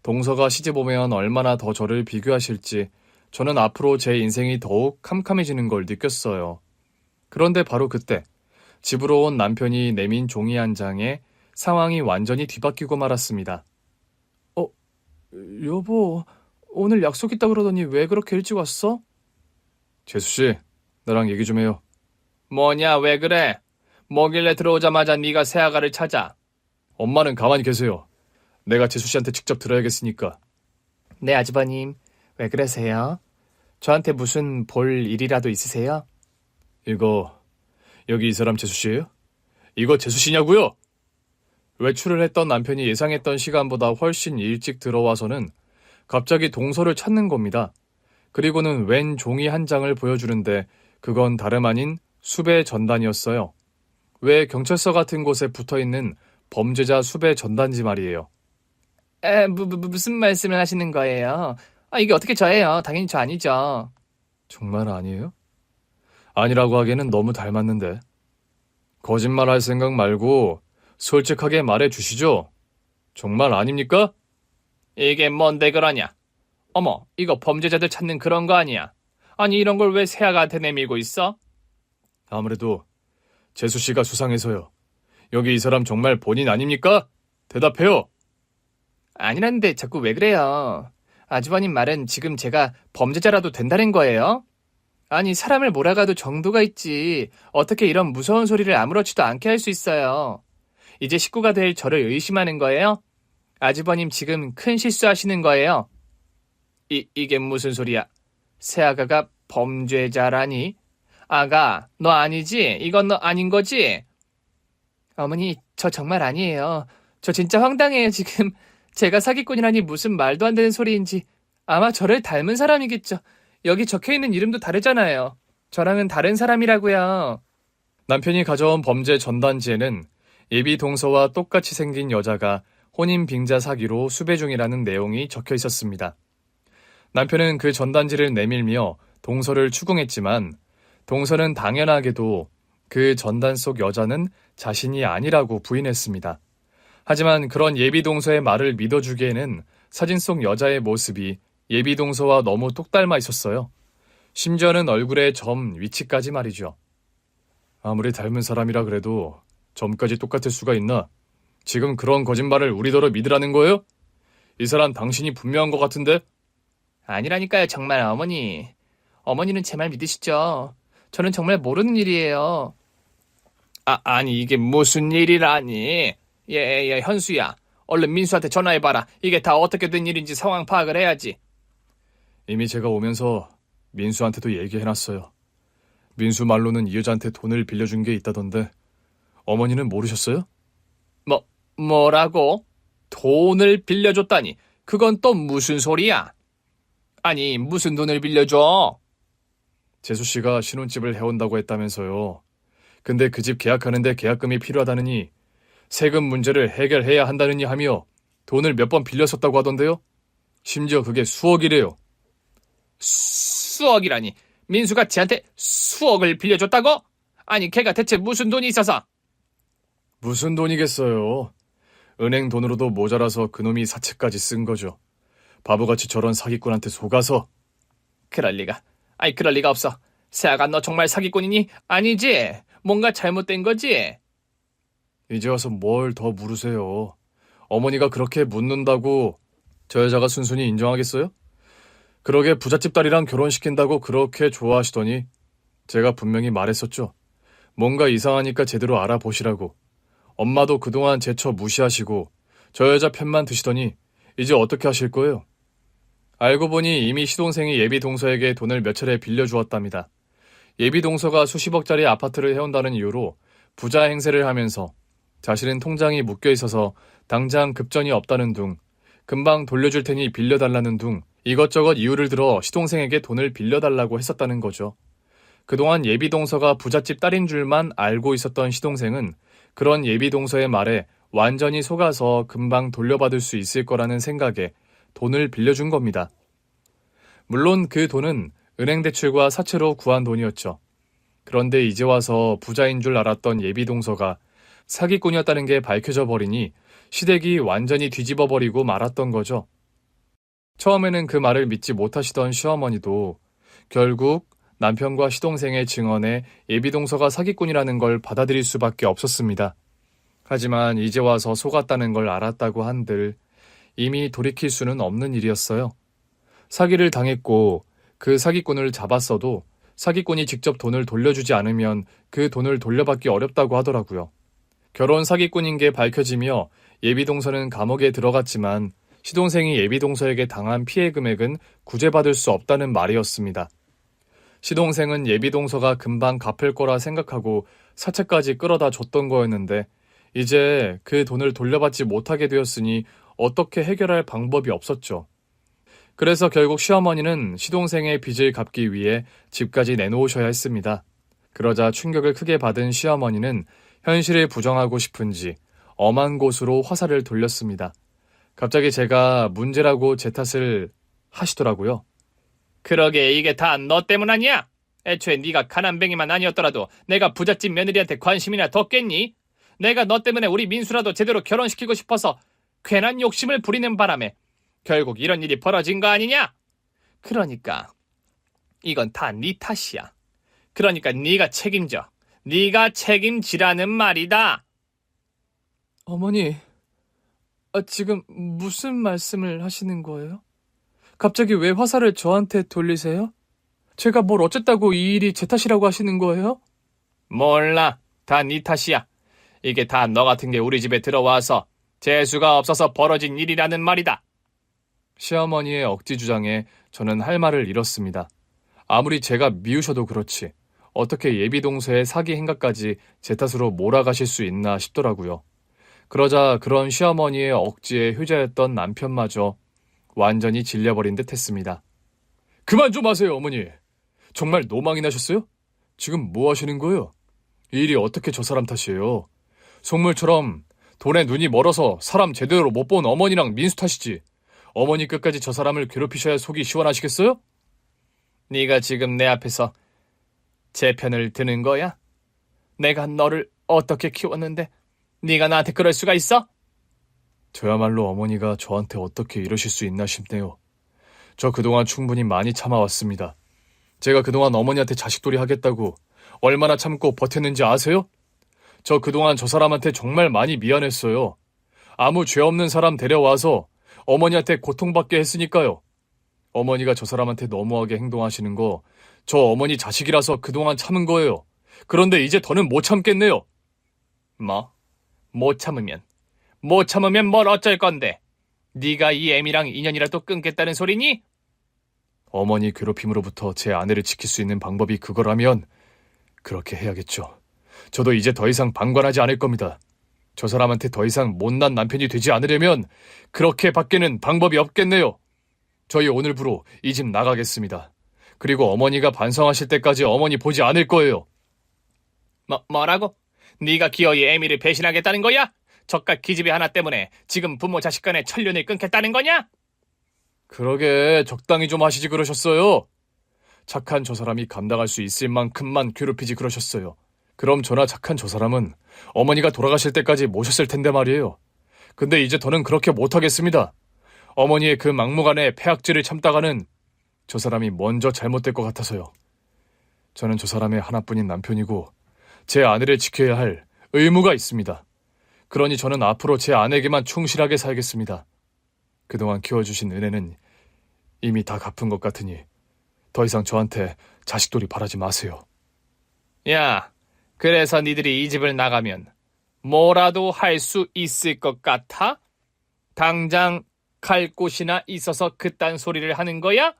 동서가 시집 오면 얼마나 더 저를 비교하실지 저는 앞으로 제 인생이 더욱 캄캄해지는 걸 느꼈어요. 그런데 바로 그때 집으로 온 남편이 내민 종이 한 장에 상황이 완전히 뒤바뀌고 말았습니다. 여보, 오늘 약속 있다 그러더니 왜 그렇게 일찍 왔어? 재수씨, 나랑 얘기 좀 해요. 뭐냐, 왜 그래? 뭐길래 들어오자마자 네가 새아가를 찾아? 엄마는 가만히 계세요. 내가 재수씨한테 직접 들어야겠으니까. 네, 아주버님. 왜 그러세요? 저한테 무슨 볼 일이라도 있으세요? 여기 이 사람 재수씨예요? 이거 재수씨냐고요? 외출을 했던 남편이 예상했던 시간보다 훨씬 일찍 들어와서는 갑자기 동서를 찾는 겁니다. 그리고는 웬 종이 한 장을 보여주는데 그건 다름 아닌 수배 전단이었어요. 왜 경찰서 같은 곳에 붙어있는 범죄자 수배 전단지 말이에요. 무슨 말씀을 하시는 거예요? 이게 어떻게 저예요? 당연히 저 아니죠. 정말 아니에요? 아니라고 하기에는 너무 닮았는데. 거짓말할 생각 말고 솔직하게 말해 주시죠. 정말 아닙니까? 이게 뭔데 그러냐? 어머, 이거 범죄자들 찾는 그런 거 아니야? 아니, 이런 걸 왜 새아가한테 내밀고 있어? 아무래도 재수 씨가 수상해서요. 여기 이 사람 정말 본인 아닙니까? 대답해요. 아니라는데 자꾸 왜 그래요? 아주버님 말은 지금 제가 범죄자라도 된다는 거예요? 아니, 사람을 몰아가도 정도가 있지. 어떻게 이런 무서운 소리를 아무렇지도 않게 할 수 있어요? 이제 식구가 될 저를 의심하는 거예요? 아주버님 지금 큰 실수하시는 거예요? 이게 무슨 소리야? 새아가가 범죄자라니? 아가, 너 아니지? 이건 너 아닌 거지? 어머니, 저 정말 아니에요. 저 진짜 황당해요, 지금. 제가 사기꾼이라니 무슨 말도 안 되는 소리인지. 아마 저를 닮은 사람이겠죠. 여기 적혀있는 이름도 다르잖아요. 저랑은 다른 사람이라고요. 남편이 가져온 범죄 전단지에는 예비 동서와 똑같이 생긴 여자가 혼인 빙자 사기로 수배 중이라는 내용이 적혀 있었습니다. 남편은 그 전단지를 내밀며 동서를 추궁했지만 동서는 당연하게도 그 전단 속 여자는 자신이 아니라고 부인했습니다. 하지만 그런 예비 동서의 말을 믿어주기에는 사진 속 여자의 모습이 예비 동서와 너무 똑 닮아 있었어요. 심지어는 얼굴의 점 위치까지 말이죠. 아무리 닮은 사람이라 그래도 점까지 똑같을 수가 있나? 지금 그런 거짓말을 우리더러 믿으라는 거예요? 이 사람 당신이 분명한 것 같은데? 아니라니까요, 정말 어머니. 어머니는 제 말 믿으시죠? 저는 정말 모르는 일이에요. 아니, 이게 무슨 일이라니? 예, 현수야. 얼른 민수한테 전화해봐라. 이게 다 어떻게 된 일인지 상황 파악을 해야지. 이미 제가 오면서 민수한테도 얘기해놨어요. 민수 말로는 이 여자한테 돈을 빌려준 게 있다던데 어머니는 모르셨어요? 뭐라고? 돈을 빌려줬다니. 그건 또 무슨 소리야? 아니, 무슨 돈을 빌려줘? 재수씨가 신혼집을 해온다고 했다면서요. 근데 그 집 계약하는데 계약금이 필요하다느니 세금 문제를 해결해야 한다느니 하며 돈을 몇 번 빌렸었다고 하던데요. 심지어 그게 수억이래요. 수억이라니. 민수가 쟤한테 수억을 빌려줬다고? 아니, 걔가 대체 무슨 돈이 있어서? 무슨 돈이겠어요. 은행 돈으로도 모자라서 그놈이 사채까지 쓴 거죠. 바보같이 저런 사기꾼한테 속아서. 그럴 리가. 그럴 리가 없어. 새아가 너 정말 사기꾼이니? 아니지? 뭔가 잘못된 거지? 이제 와서 뭘 더 물으세요. 어머니가 그렇게 묻는다고 저 여자가 순순히 인정하겠어요? 그러게 부잣집 딸이랑 결혼시킨다고 그렇게 좋아하시더니 제가 분명히 말했었죠. 뭔가 이상하니까 제대로 알아보시라고. 엄마도 그동안 제처 무시하시고 저 여자 편만 드시더니 이제 어떻게 하실 거예요? 알고 보니 이미 시동생이 예비 동서에게 돈을 몇 차례 빌려주었답니다. 예비동서가 수십억짜리 아파트를 해온다는 이유로 부자 행세를 하면서 자신은 통장이 묶여 있어서 당장 급전이 없다는 둥, 금방 돌려줄 테니 빌려달라는 둥, 이것저것 이유를 들어 시동생에게 돈을 빌려달라고 했었다는 거죠. 그동안 예비동서가 부잣집 딸인 줄만 알고 있었던 시동생은 그런 예비동서의 말에 완전히 속아서 금방 돌려받을 수 있을 거라는 생각에 돈을 빌려준 겁니다. 물론 그 돈은 은행 대출과 사채로 구한 돈이었죠. 그런데 이제 와서 부자인 줄 알았던 예비동서가 사기꾼이었다는 게 밝혀져 버리니 시댁이 완전히 뒤집어 버리고 말았던 거죠. 처음에는 그 말을 믿지 못하시던 시어머니도 결국 남편과 시동생의 증언에 예비동서가 사기꾼이라는 걸 받아들일 수밖에 없었습니다. 하지만 이제 와서 속았다는 걸 알았다고 한들 이미 돌이킬 수는 없는 일이었어요. 사기를 당했고 그 사기꾼을 잡았어도 사기꾼이 직접 돈을 돌려주지 않으면 그 돈을 돌려받기 어렵다고 하더라고요. 결혼 사기꾼인 게 밝혀지며 예비동서는 감옥에 들어갔지만 시동생이 예비동서에게 당한 피해 금액은 구제받을 수 없다는 말이었습니다. 시동생은 예비동서가 금방 갚을 거라 생각하고 사채까지 끌어다 줬던 거였는데 이제 그 돈을 돌려받지 못하게 되었으니 어떻게 해결할 방법이 없었죠. 그래서 결국 시어머니는 시동생의 빚을 갚기 위해 집까지 내놓으셔야 했습니다. 그러자 충격을 크게 받은 시어머니는 현실을 부정하고 싶은지 엄한 곳으로 화살을 돌렸습니다. 갑자기 제가 문제라고 제 탓을 하시더라고요. 그러게 이게 다 너 때문 아니야? 애초에 네가 가난뱅이만 아니었더라도 내가 부잣집 며느리한테 관심이나 뒀겠니? 내가 너 때문에 우리 민수라도 제대로 결혼시키고 싶어서 괜한 욕심을 부리는 바람에 결국 이런 일이 벌어진 거 아니냐? 그러니까 이건 다 네 탓이야. 그러니까 네가 책임져. 네가 책임지라는 말이다. 어머니, 지금 무슨 말씀을 하시는 거예요? 갑자기 왜 화살을 저한테 돌리세요? 제가 뭘 어쨌다고 이 일이 제 탓이라고 하시는 거예요? 몰라. 다 네 탓이야. 이게 다 너 같은 게 우리 집에 들어와서 재수가 없어서 벌어진 일이라는 말이다. 시어머니의 억지 주장에 저는 할 말을 잃었습니다. 아무리 제가 미우셔도 그렇지 어떻게 예비동서의 사기 행각까지 제 탓으로 몰아가실 수 있나 싶더라고요. 그러자 그런 시어머니의 억지에 효자였던 남편마저 완전히 질려버린 듯 했습니다. 그만 좀 하세요, 어머니. 정말 노망이 나셨어요? 지금 뭐 하시는 거예요? 이 일이 어떻게 저 사람 탓이에요? 속물처럼 돈에 눈이 멀어서 사람 제대로 못 본 어머니랑 민수 탓이지. 어머니 끝까지 저 사람을 괴롭히셔야 속이 시원하시겠어요? 네가 지금 내 앞에서 제 편을 드는 거야? 내가 너를 어떻게 키웠는데 네가 나한테 그럴 수가 있어? 저야말로 어머니가 저한테 어떻게 이러실 수 있나 싶네요. 저 그동안 충분히 많이 참아왔습니다. 제가 그동안 어머니한테 자식돌이 하겠다고 얼마나 참고 버텼는지 아세요? 저 그동안 저 사람한테 정말 많이 미안했어요. 아무 죄 없는 사람 데려와서 어머니한테 고통받게 했으니까요. 어머니가 저 사람한테 너무하게 행동하시는 거 저 어머니 자식이라서 그동안 참은 거예요. 그런데 이제 더는 못 참겠네요. 뭐? 못 참으면 뭘 어쩔 건데? 네가 이 애미랑 인연이라도 끊겠다는 소리니? 어머니 괴롭힘으로부터 제 아내를 지킬 수 있는 방법이 그거라면 그렇게 해야겠죠. 저도 이제 더 이상 방관하지 않을 겁니다. 저 사람한테 더 이상 못난 남편이 되지 않으려면 그렇게 밖에는 방법이 없겠네요. 저희 오늘부로 이 집 나가겠습니다. 그리고 어머니가 반성하실 때까지 어머니 보지 않을 거예요. 뭐라고? 네가 기어이 애미를 배신하겠다는 거야? 저깟 기집애 하나 때문에 지금 부모 자식 간의 천륜을 끊겠다는 거냐? 그러게 적당히 좀 하시지 그러셨어요. 착한 저 사람이 감당할 수 있을 만큼만 괴롭히지 그러셨어요. 그럼 저나 착한 저 사람은 어머니가 돌아가실 때까지 모셨을 텐데 말이에요. 근데 이제 더는 그렇게 못하겠습니다. 어머니의 그 막무가내 폐악질을 참다가는 저 사람이 먼저 잘못될 것 같아서요. 저는 저 사람의 하나뿐인 남편이고 제 아내를 지켜야 할 의무가 있습니다. 그러니 저는 앞으로 제 아내에게만 충실하게 살겠습니다. 그동안 키워주신 은혜는 이미 다 갚은 것 같으니 더 이상 저한테 자식돌이 바라지 마세요. 야, 그래서 니들이 이 집을 나가면 뭐라도 할 수 있을 것 같아? 당장 갈 곳이나 있어서 그딴 소리를 하는 거야?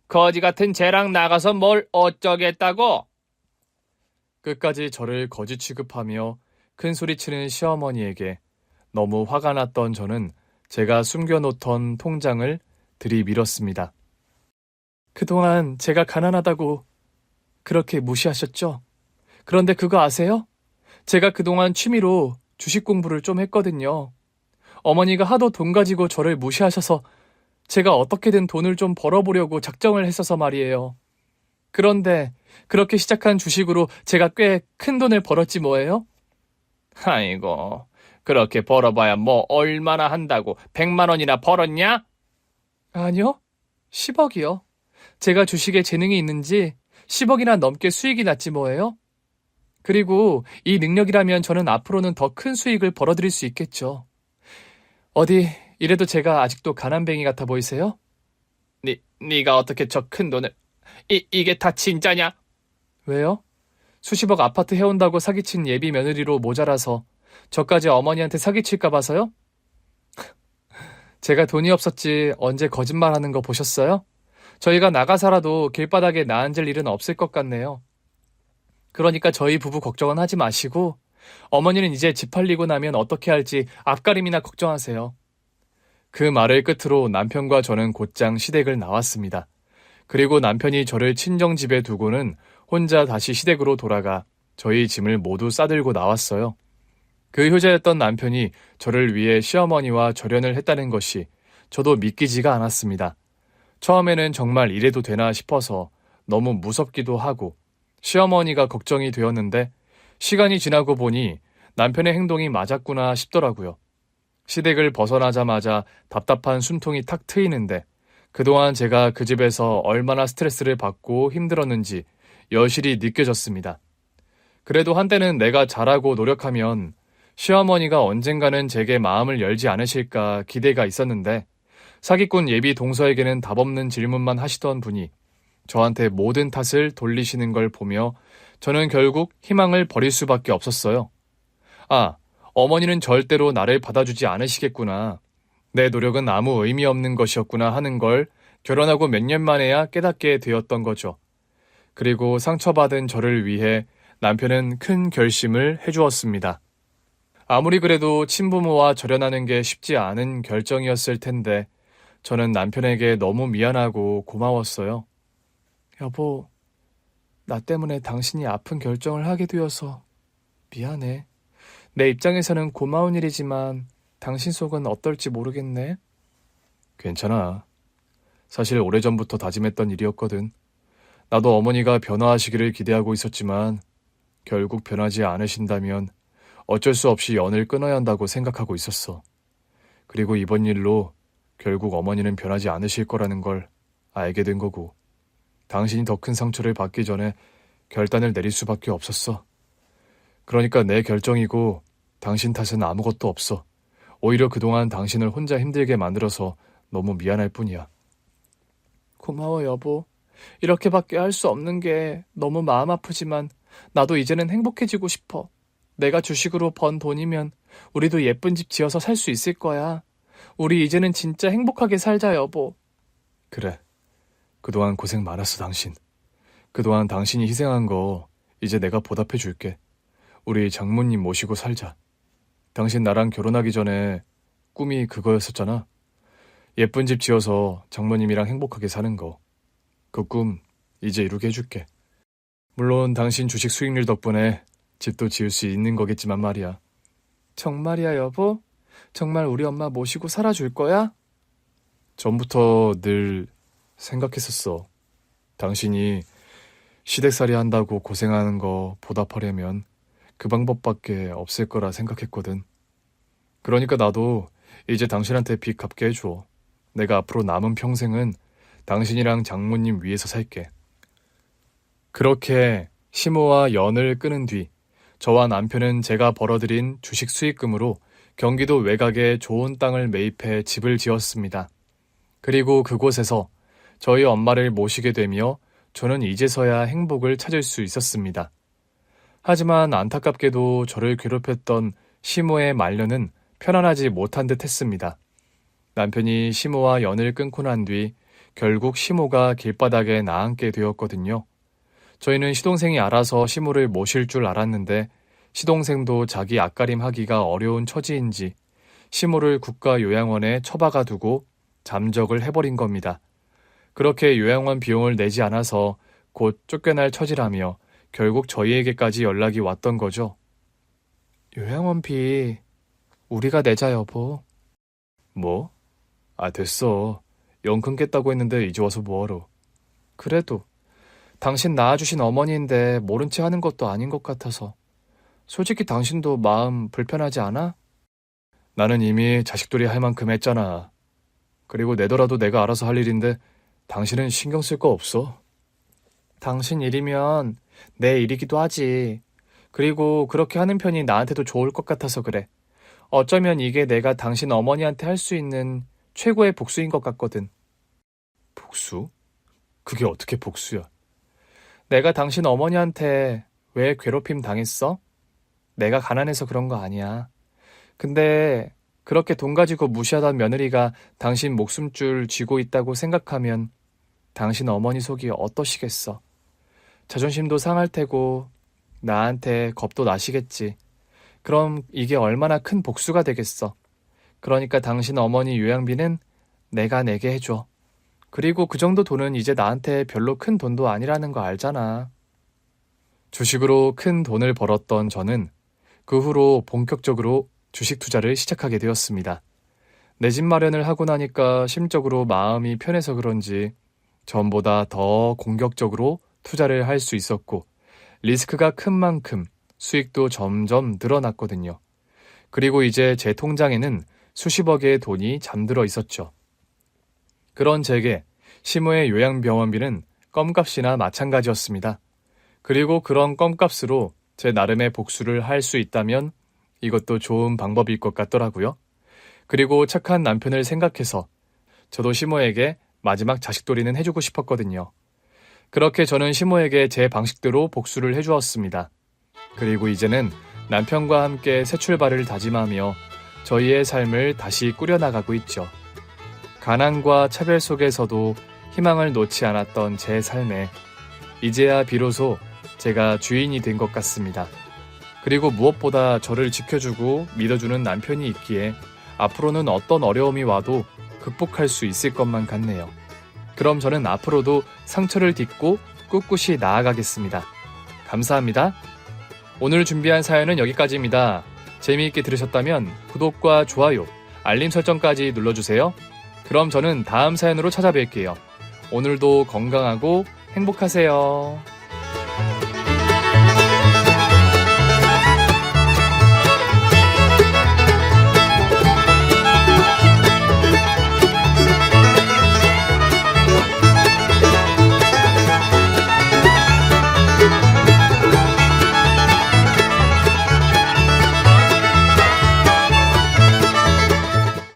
거지 같은 쟤랑 나가서 뭘 어쩌겠다고? 끝까지 저를 거지 취급하며 큰 소리치는 시어머니에게 너무 화가 났던 저는 제가 숨겨놓던 통장을 들이밀었습니다. 그동안 제가 가난하다고 그렇게 무시하셨죠? 그런데 그거 아세요? 제가 그동안 취미로 주식 공부를 좀 했거든요. 어머니가 하도 돈 가지고 저를 무시하셔서 제가 어떻게든 돈을 좀 벌어보려고 작정을 했어서 말이에요. 그런데 그렇게 시작한 주식으로 제가 꽤 큰 돈을 벌었지 뭐예요? 아이고, 그렇게 벌어봐야 뭐 얼마나 한다고 100만 원이나 벌었냐? 아니요. 10억이요. 제가 주식에 재능이 있는지 10억이나 넘게 수익이 났지 뭐예요? 그리고 이 능력이라면 저는 앞으로는 더 큰 수익을 벌어들일 수 있겠죠. 어디 이래도 제가 아직도 가난뱅이 같아 보이세요? 네가 어떻게 저 큰 돈을... 이게 다 진짜냐? 왜요? 수십억 아파트 해온다고 사기친 예비 며느리로 모자라서 저까지 어머니한테 사기칠까 봐서요? 제가 돈이 없었지 언제 거짓말하는 거 보셨어요? 저희가 나가 살아도 길바닥에 나앉을 일은 없을 것 같네요. 그러니까 저희 부부 걱정은 하지 마시고 어머니는 이제 집 팔리고 나면 어떻게 할지 앞가림이나 걱정하세요. 그 말을 끝으로 남편과 저는 곧장 시댁을 나왔습니다. 그리고 남편이 저를 친정집에 두고는 혼자 다시 시댁으로 돌아가 저희 짐을 모두 싸들고 나왔어요. 그 효자였던 남편이 저를 위해 시어머니와 절연을 했다는 것이 저도 믿기지가 않았습니다. 처음에는 정말 이래도 되나 싶어서 너무 무섭기도 하고 시어머니가 걱정이 되었는데 시간이 지나고 보니 남편의 행동이 맞았구나 싶더라고요. 시댁을 벗어나자마자 답답한 숨통이 탁 트이는데 그동안 제가 그 집에서 얼마나 스트레스를 받고 힘들었는지 여실히 느껴졌습니다. 그래도 한때는 내가 잘하고 노력하면 시어머니가 언젠가는 제게 마음을 열지 않으실까 기대가 있었는데 사기꾼 예비 동서에게는 답없는 질문만 하시던 분이 저한테 모든 탓을 돌리시는 걸 보며 저는 결국 희망을 버릴 수밖에 없었어요. 아, 어머니는 절대로 나를 받아주지 않으시겠구나. 내 노력은 아무 의미 없는 것이었구나 하는 걸 결혼하고 몇 년 만에야 깨닫게 되었던 거죠. 그리고 상처받은 저를 위해 남편은 큰 결심을 해주었습니다. 아무리 그래도 친부모와 절연하는 게 쉽지 않은 결정이었을 텐데 저는 남편에게 너무 미안하고 고마웠어요. 여보, 나 때문에 당신이 아픈 결정을 하게 되어서 미안해. 내 입장에서는 고마운 일이지만 당신 속은 어떨지 모르겠네. 괜찮아. 사실 오래전부터 다짐했던 일이었거든. 나도 어머니가 변화하시기를 기대하고 있었지만 결국 변하지 않으신다면 어쩔 수 없이 연을 끊어야 한다고 생각하고 있었어. 그리고 이번 일로 결국 어머니는 변하지 않으실 거라는 걸 알게 된 거고 당신이 더 큰 상처를 받기 전에 결단을 내릴 수밖에 없었어. 그러니까 내 결정이고 당신 탓은 아무것도 없어. 오히려 그동안 당신을 혼자 힘들게 만들어서 너무 미안할 뿐이야. 고마워 여보. 이렇게밖에 할 수 없는 게 너무 마음 아프지만 나도 이제는 행복해지고 싶어. 내가 주식으로 번 돈이면 우리도 예쁜 집 지어서 살 수 있을 거야. 우리 이제는 진짜 행복하게 살자 여보. 그래. 그동안 고생 많았어 당신. 그동안 당신이 희생한 거 이제 내가 보답해 줄게. 우리 장모님 모시고 살자. 당신 나랑 결혼하기 전에 꿈이 그거였었잖아. 예쁜 집 지어서 장모님이랑 행복하게 사는 거. 그 꿈 이제 이루게 해줄게. 물론 당신 주식 수익률 덕분에 집도 지을 수 있는 거겠지만 말이야. 정말이야 여보? 정말 우리 엄마 모시고 살아줄 거야? 전부터 늘 생각했었어. 당신이 시댁살이 한다고 고생하는 거 보답하려면 그 방법밖에 없을 거라 생각했거든. 그러니까 나도 이제 당신한테 빚 갚게 해줘. 내가 앞으로 남은 평생은 당신이랑 장모님 위해서 살게. 그렇게 시모와 연을 끊은 뒤 저와 남편은 제가 벌어들인 주식 수익금으로 경기도 외곽에 좋은 땅을 매입해 집을 지었습니다. 그리고 그곳에서 저희 엄마를 모시게 되며 저는 이제서야 행복을 찾을 수 있었습니다. 하지만 안타깝게도 저를 괴롭혔던 시모의 말년은 편안하지 못한 듯 했습니다. 남편이 시모와 연을 끊고 난 뒤 결국 시모가 길바닥에 나앉게 되었거든요. 저희는 시동생이 알아서 시모를 모실 줄 알았는데 시동생도 자기 앞가림 하기가 어려운 처지인지 시모를 국가요양원에 처박아 두고 잠적을 해버린 겁니다. 그렇게 요양원 비용을 내지 않아서 곧 쫓겨날 처지라며 결국 저희에게까지 연락이 왔던 거죠. 요양원비 우리가 내자 여보. 뭐? 아 됐어. 영 끊겠다고 했는데 이제 와서 뭐하러. 그래도 당신 낳아주신 어머니인데 모른 채 하는 것도 아닌 것 같아서. 솔직히 당신도 마음 불편하지 않아? 나는 이미 자식돌이 할 만큼 했잖아. 그리고 내더라도 내가 알아서 할 일인데 당신은 신경 쓸 거 없어. 당신 일이면 내 일이기도 하지. 그리고 그렇게 하는 편이 나한테도 좋을 것 같아서 그래. 어쩌면 이게 내가 당신 어머니한테 할 수 있는 최고의 복수인 것 같거든. 복수? 그게 어떻게 복수야? 내가 당신 어머니한테 왜 괴롭힘 당했어? 내가 가난해서 그런 거 아니야. 근데 그렇게 돈 가지고 무시하던 며느리가 당신 목숨줄 쥐고 있다고 생각하면 당신 어머니 속이 어떠시겠어? 자존심도 상할 테고 나한테 겁도 나시겠지. 그럼 이게 얼마나 큰 복수가 되겠어. 그러니까 당신 어머니 요양비는 내가 내게 해줘. 그리고 그 정도 돈은 이제 나한테 별로 큰 돈도 아니라는 거 알잖아. 주식으로 큰 돈을 벌었던 저는 그 후로 본격적으로 주식 투자를 시작하게 되었습니다. 내 집 마련을 하고 나니까 심적으로 마음이 편해서 그런지 전보다 더 공격적으로 투자를 할 수 있었고 리스크가 큰 만큼 수익도 점점 늘어났거든요. 그리고 이제 제 통장에는 수십억의 돈이 잠들어 있었죠. 그런 제게 시모의 요양병원비는 껌값이나 마찬가지였습니다. 그리고 그런 껌값으로 제 나름의 복수를 할 수 있다면 이것도 좋은 방법일 것 같더라고요. 그리고 착한 남편을 생각해서 저도 시모에게 마지막 자식돌이는 해주고 싶었거든요. 그렇게 저는 시모에게 제 방식대로 복수를 해주었습니다. 그리고 이제는 남편과 함께 새 출발을 다짐하며 저희의 삶을 다시 꾸려나가고 있죠. 가난과 차별 속에서도 희망을 놓지 않았던 제 삶에 이제야 비로소 제가 주인이 된 것 같습니다. 그리고 무엇보다 저를 지켜주고 믿어주는 남편이 있기에 앞으로는 어떤 어려움이 와도 극복할 수 있을 것만 같네요. 그럼 저는 앞으로도 상처를 딛고 꿋꿋이 나아가겠습니다. 감사합니다. 오늘 준비한 사연은 여기까지입니다. 재미있게 들으셨다면 구독과 좋아요, 알림 설정까지 눌러주세요. 그럼 저는 다음 사연으로 찾아뵐게요. 오늘도 건강하고 행복하세요.